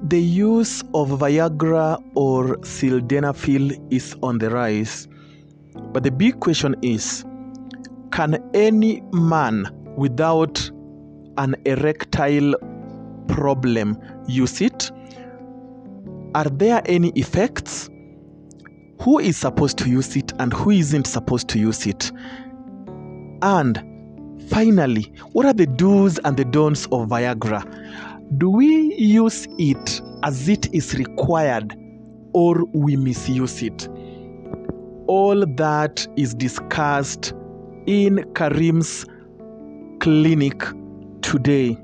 The use of Viagra or sildenafil is on the rise. But the big question is, can any man without an erectile problem use it? Are there any effects? Who is supposed to use it and who isn't supposed to use it? And finally, what are the do's and the don'ts of Viagra? Do we use it as it is required or we misuse it? All that is discussed in KAREEM'S clinic today.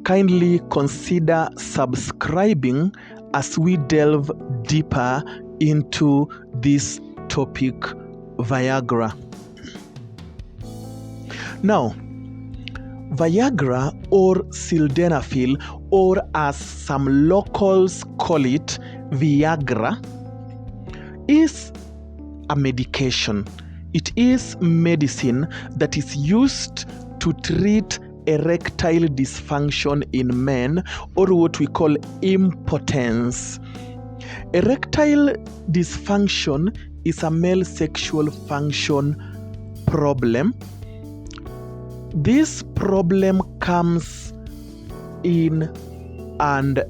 Kindly consider subscribing as we delve deeper into this topic, Viagra. Now, Viagra or sildenafil, or as some locals call it, Viagra, is a medication. It is medicine that is used to treat erectile dysfunction in men, or what we call impotence. Erectile dysfunction is a male sexual function problem. This problem comes in and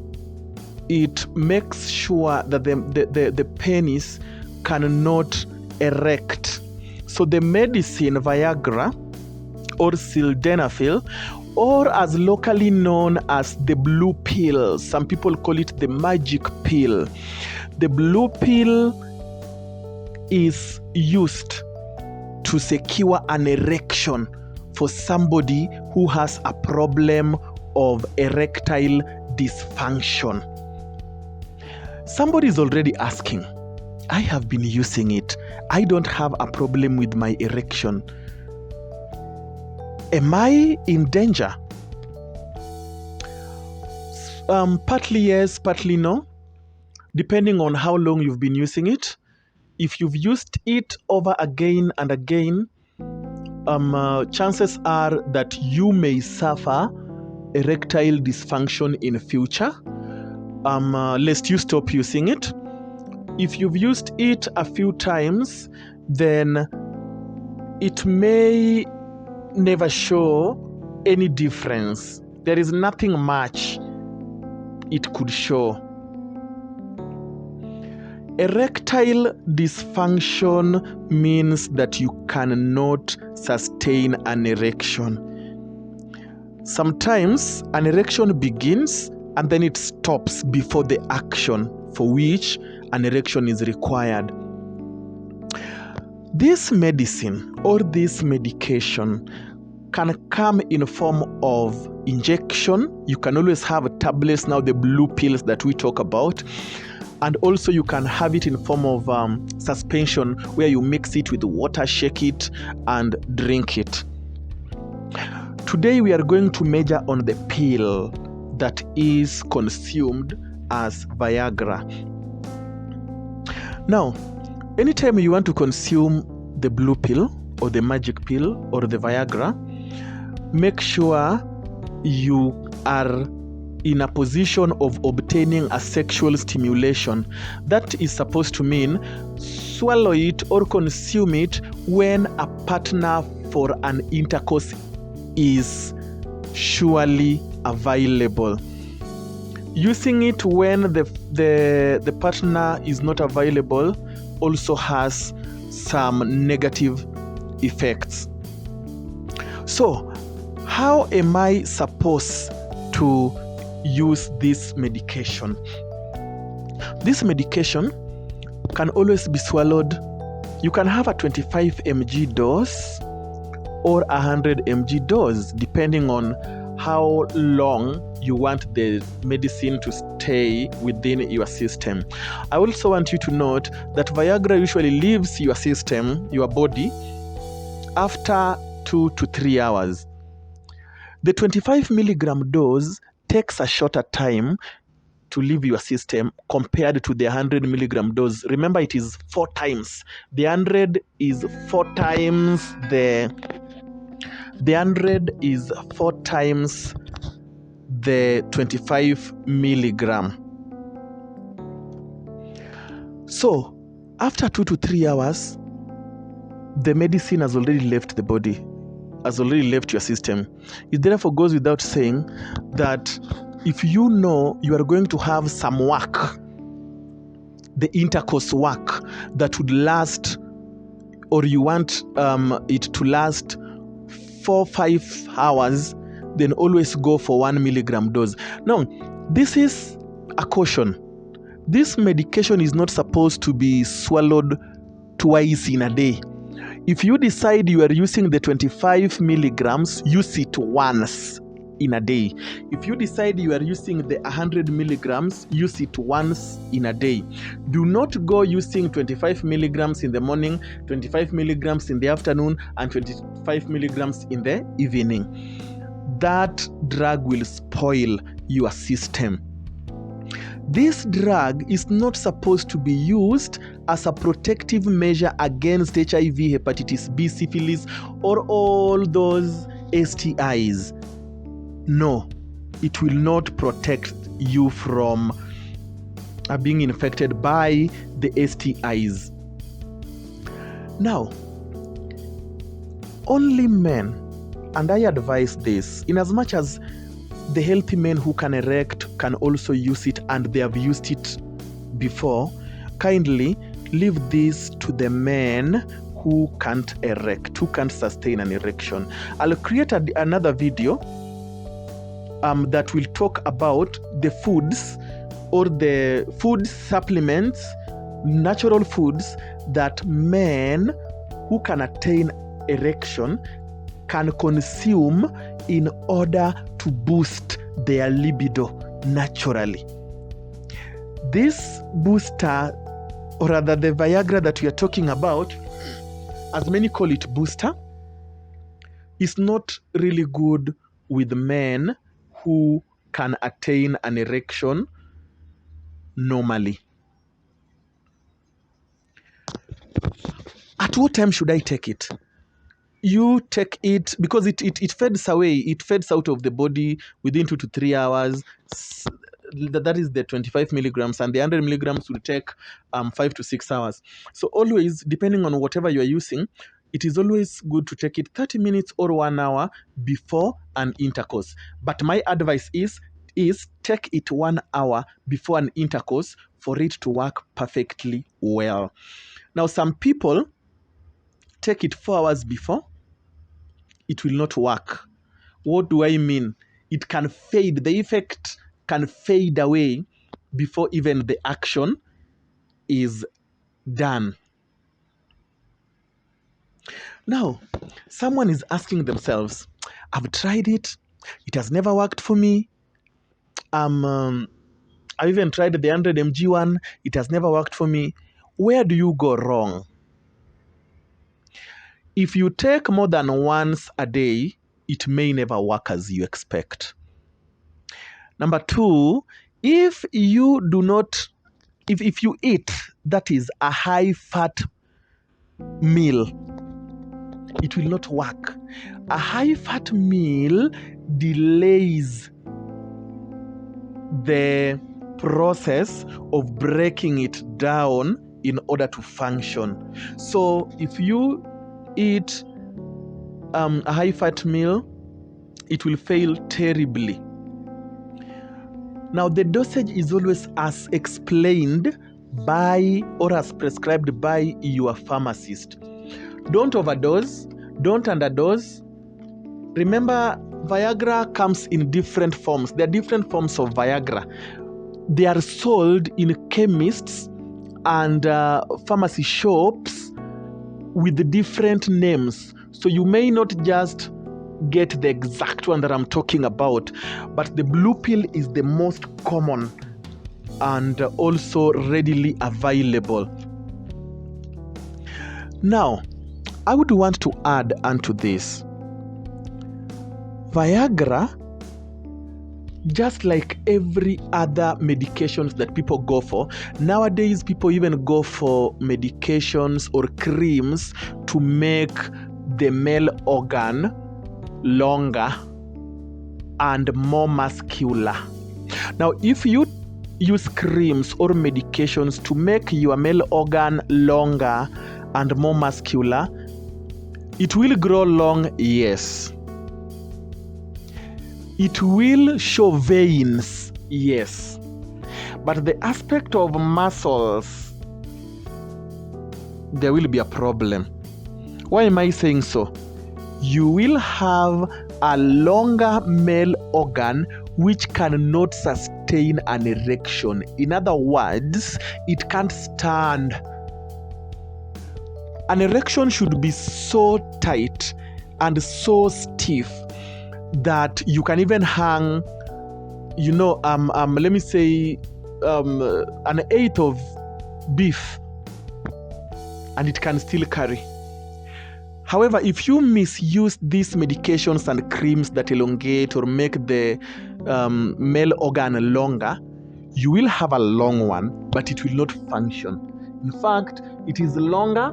it makes sure that the penis cannot erect. So the medicine Viagra or sildenafil, or as locally known as the blue pill, some people call it the magic pill. The blue pill is used to secure an erection for somebody who has a problem of erectile dysfunction. Somebody is already asking, I have been using it. I don't have a problem with my erection. Am I in danger? Partly yes, partly no, depending on how long you've been using it. If you've used it over again and again, chances are that you may suffer erectile dysfunction in future, lest you stop using it. If you've used it a few times, then it may never show any difference. There is nothing much it could show. Erectile dysfunction means that you cannot sustain an erection. Sometimes an erection begins and then it stops before the action for which an erection is required. This medicine or this medication can come in a form of injection. You can always have tablets, now the blue pills that we talk about. And also you can have it in form of suspension, where you mix it with water, shake it, and drink it. Today we are going to major on the pill that is consumed as Viagra. Now, anytime you want to consume the blue pill or the magic pill or the Viagra, make sure you are in a position of obtaining a sexual stimulation. That is supposed to mean swallow it or consume it when a partner for an intercourse is surely available. Using it when the partner is not available also has some negative effects. So, how am I supposed to use this medication? This medication can always be swallowed. You can have a 25 mg dose or 100 mg dose, depending on how long you want the medicine to stay within your system. I also want you to note that Viagra usually leaves your system, your body, after 2 to 3 hours. The 25 milligram dose takes a shorter time to leave your system compared to the 100 milligram dose. Remember, it is 4 times. The 100 is 4 times the the 25 milligram. So after 2 to 3 hours, the medicine has already left the body, has already left your system. It therefore goes without saying that if you know you are going to have some work, the intercourse work that would last, or you want it to last 4-5 hours, then always go for 1 milligram dose. Now, this is a caution. This medication is not supposed to be swallowed twice in a day. If you decide you are using the 25 milligrams, use it once in a day. If you decide you are using the 100 milligrams, use it once in a day. Do not go using 25 milligrams in the morning, 25 milligrams in the afternoon, and 25 milligrams in the evening. That drug will spoil your system. This drug is not supposed to be used as a protective measure against HIV, hepatitis B, syphilis, or all those STIs. No, it will not protect you from being infected by the STIs. Now, only men, and I advise this, in as much as the healthy men who can erect can also use it and they have used it before, kindly leave this to the men who can't erect, who can't sustain an erection. I'll create another video that will talk about the foods or the food supplements, natural foods that men who can attain erection can consume in order to boost their libido naturally. This booster, or rather the Viagra that we are talking about, as many call it booster, is not really good with men who can attain an erection normally. At what time should I take it? You take it because it fades away. It fades out of the body within 2 to 3 hours. That is the 25 milligrams, and the 100 milligrams will take 5 to 6 hours. So always, depending on whatever you are using, it is always good to take it 30 minutes or 1 hour before an intercourse. But my advice is take it 1 hour before an intercourse for it to work perfectly well. Now, some people take it 4 hours before. It will not work. What do I mean? It can fade. The effect can fade away before even the action is done. Now, someone is asking themselves, I've tried it. It has never worked for me. I even tried the 100 mg one. It has never worked for me. Where do you go wrong? If you take more than once a day, it may never work as you expect. Number 2, if you do not, if you eat, that is a high-fat meal, it will not work. A high-fat meal delays the process of breaking it down in order to function. So if you eat a high-fat meal, it will fail terribly. Now, the dosage is always as explained by or as prescribed by your pharmacist. Don't overdose, don't underdose. Remember, Viagra comes in different forms. There are different forms of Viagra. They are sold in chemists and pharmacy shops with different names. So you may not just get the exact one that I'm talking about, but the blue pill is the most common and also readily available. Now, I would want to add onto this. Viagra, just like every other medications that people go for, nowadays people even go for medications or creams to make the male organ longer and more muscular. Now, if you use creams or medications to make your male organ longer and more muscular, it will grow long, yes. It will show veins, yes. But the aspect of muscles, there will be a problem. Why am I saying so? You will have a longer male organ which cannot sustain an erection. In other words, it can't stand. An erection should be so tight and so stiff that you can even hang, let me say, an eighth of beef, and it can still carry. However, if you misuse these medications and creams that elongate or make the male organ longer, you will have a long one, but it will not function. In fact, it is longer,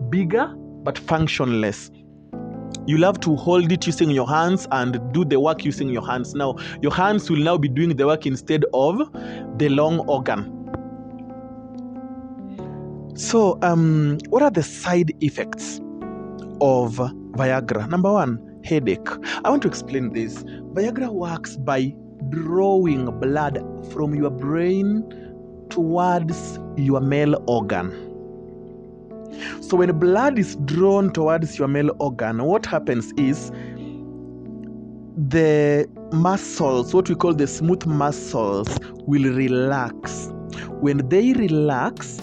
bigger, but functionless. You'll have to hold it using your hands and do the work using your hands. Now, your hands will now be doing the work instead of the long organ. So, what are the side effects of Viagra? Number one, headache. I want to explain this. Viagra works by drawing blood from your brain towards your male organ. So when blood is drawn towards your male organ, what happens is the muscles, what we call the smooth muscles, will relax. When they relax,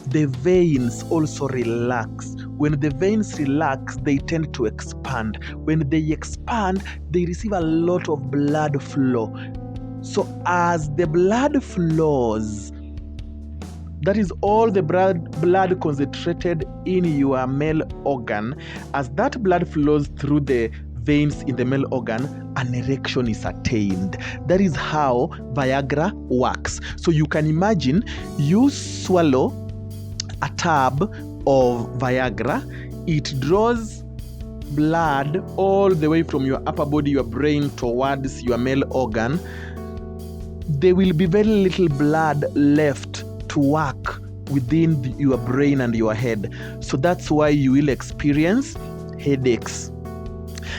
the veins also relax. When the veins relax, they tend to expand. When they expand, they receive a lot of blood flow. So as the blood flows, that is all the blood concentrated in your male organ. As that blood flows through the veins in the male organ, an erection is attained. That is how Viagra works. So you can imagine you swallow a tab of Viagra. It draws blood all the way from your upper body, your brain, towards your male organ. There will be very little blood left to work within your brain and your head. So that's why you will experience headaches.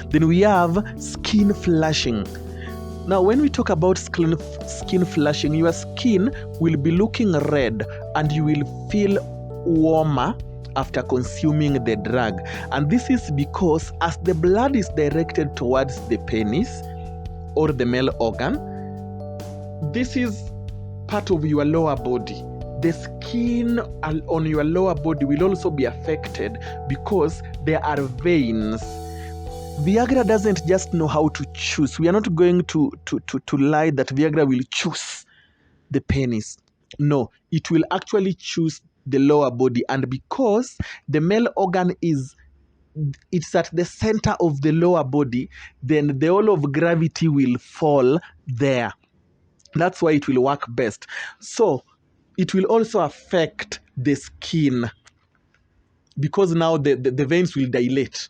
Then we have skin flushing. Now, when we talk about skin flushing, your skin will be looking red and you will feel warmer after consuming the drug. And this is because as the blood is directed towards the penis or the male organ, this is part of your lower body. The skin on your lower body will also be affected because there are veins. Viagra doesn't just know how to choose. We are not going to lie that Viagra will choose the penis. No, it will actually choose the lower body. And because the male organ it's at the center of the lower body, then the whole of gravity will fall there. That's why it will work best. So it will also affect the skin because now the veins will dilate.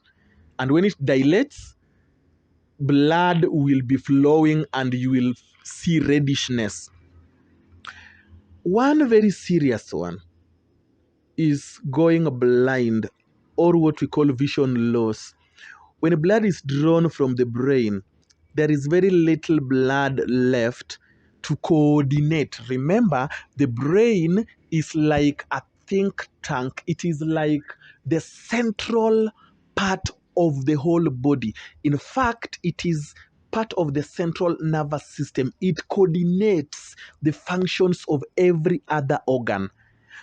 And when it dilates, blood will be flowing and you will see reddishness. One very serious one is going blind, or what we call vision loss. When blood is drawn from the brain, there is very little blood left to coordinate. Remember, the brain is like a think tank. It is like the central part of the whole body. In fact, it is part of the central nervous system. It coordinates the functions of every other organ.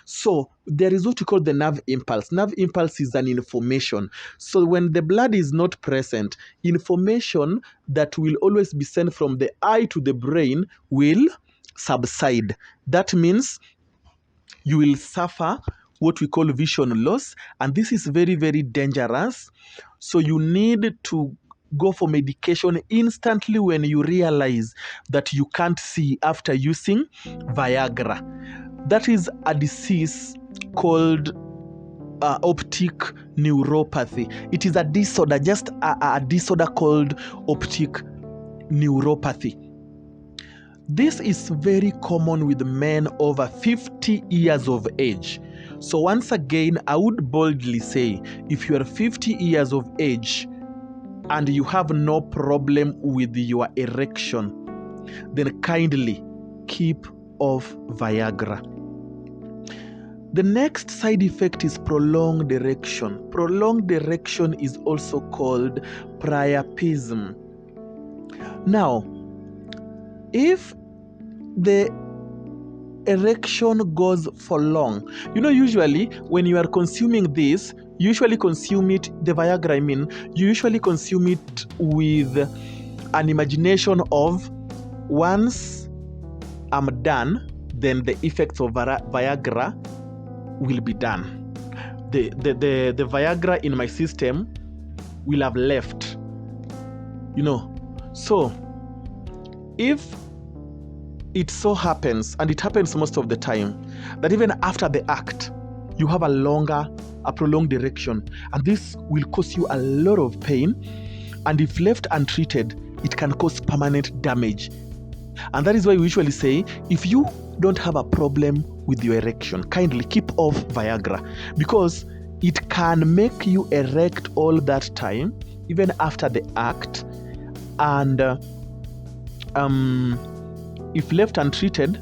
So there is what we call the nerve impulse. Nerve impulse is an information. So when the blood is not present, information that will always be sent from the eye to the brain will subside. That means you will suffer what we call vision loss, and this is very, very dangerous. So you need to go for medication instantly when you realize that you can't see after using Viagra. That is a disease called optic neuropathy. It is a disorder, just a disorder called optic neuropathy. This is very common with men over 50 years of age. So once again, I would boldly say, if you are 50 years of age and you have no problem with your erection, then kindly keep off Viagra. The next side effect is prolonged erection. Prolonged erection is also called priapism. Now, if the erection goes for long, usually when you are consuming this, you usually consume it, the Viagra, you usually consume it with an imagination of, once I'm done, then the effects of Viagra will be done. The Viagra in my system will have left. So if it so happens, and it happens most of the time, that even after the act, you have a prolonged erection, and this will cause you a lot of pain, and if left untreated, it can cause permanent damage. And that is why we usually say, if you don't have a problem with your erection, kindly keep off Viagra, because it can make you erect all that time, even after the act, and if left untreated,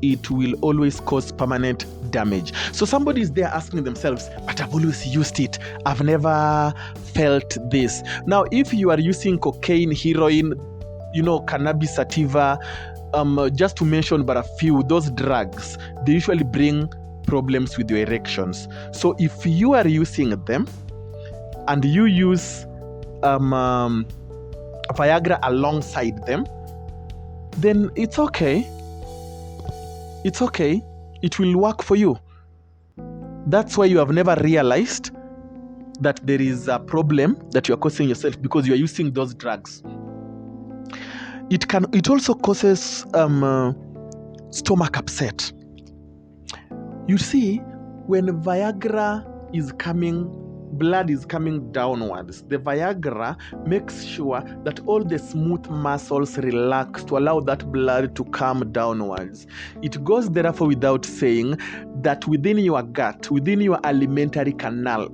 it will always cause permanent damage. So somebody is there asking themselves, but I've always used it, I've never felt this. Now, if you are using cocaine, heroin, cannabis sativa, just to mention but a few, those drugs, they usually bring problems with your erections. So if you are using them and you use Viagra alongside them, then it's okay. It's okay. It will work for you. That's why you have never realized that there is a problem that you are causing yourself, because you are using those drugs. It also causes stomach upset. You see, when Viagra is coming, blood is coming downwards, the Viagra makes sure that all the smooth muscles relax to allow that blood to come downwards. It goes therefore without saying that within your gut, within your alimentary canal,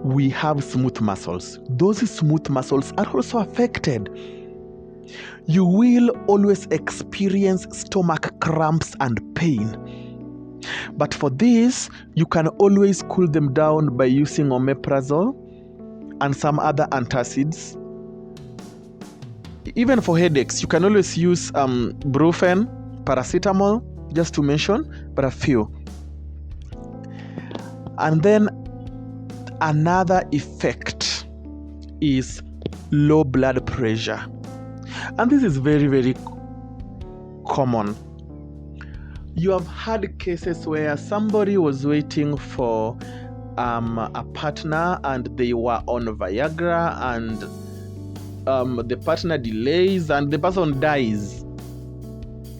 we have smooth muscles. Those smooth muscles are also affected. You will always experience stomach cramps and pain. But for this, you can always cool them down by using omeprazole and some other antacids. Even for headaches, you can always use brufen, paracetamol, just to mention but a few. And then another effect is low blood pressure. And this is very, very common. You have had cases where somebody was waiting for a partner and they were on Viagra, and the partner delays and the person dies,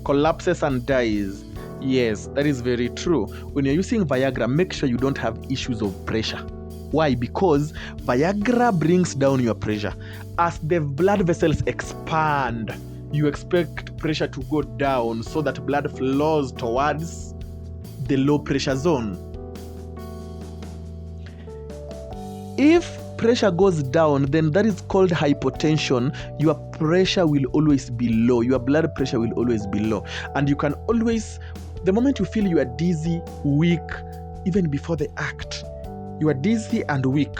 collapses and dies. Yes, that is very true. When you're using Viagra, make sure you don't have issues of pressure. Why? Because Viagra brings down your pressure. As the blood vessels expand, you expect pressure to go down so that blood flows towards the low pressure zone. If pressure goes down, then that is called hypotension. Your pressure will always be low. Your blood pressure will always be low. And you can always, the moment you feel you are dizzy, weak, even before the act, you are dizzy and weak,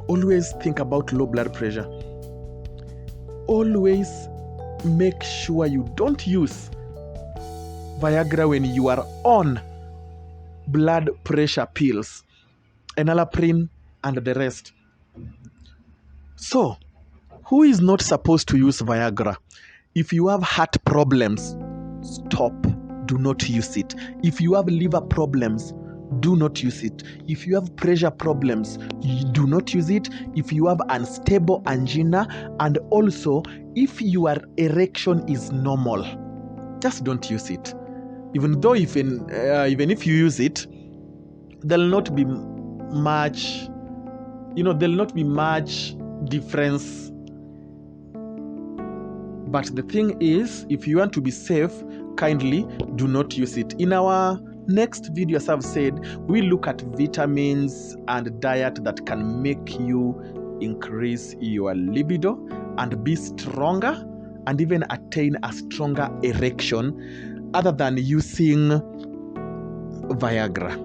always think about low blood pressure. Always make sure you don't use Viagra when you are on blood pressure pills, enalaprine and the rest. So, who is not supposed to use Viagra? If you have heart problems, stop. Do not use it. If you have liver problems, do not use it. If you have pressure problems, do not use it. If you have unstable angina, and also if your erection is normal, just don't use it. Even though even if you use it, there'll not be much difference. But the thing is, if you want to be safe, kindly do not use it. In our next video, as I've said, we look at vitamins and diet that can make you increase your libido and be stronger and even attain a stronger erection other than using Viagra.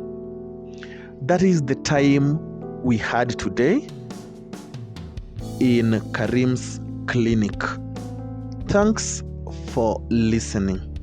That is the time we had today in KAREEM'S clinic. Thanks for listening.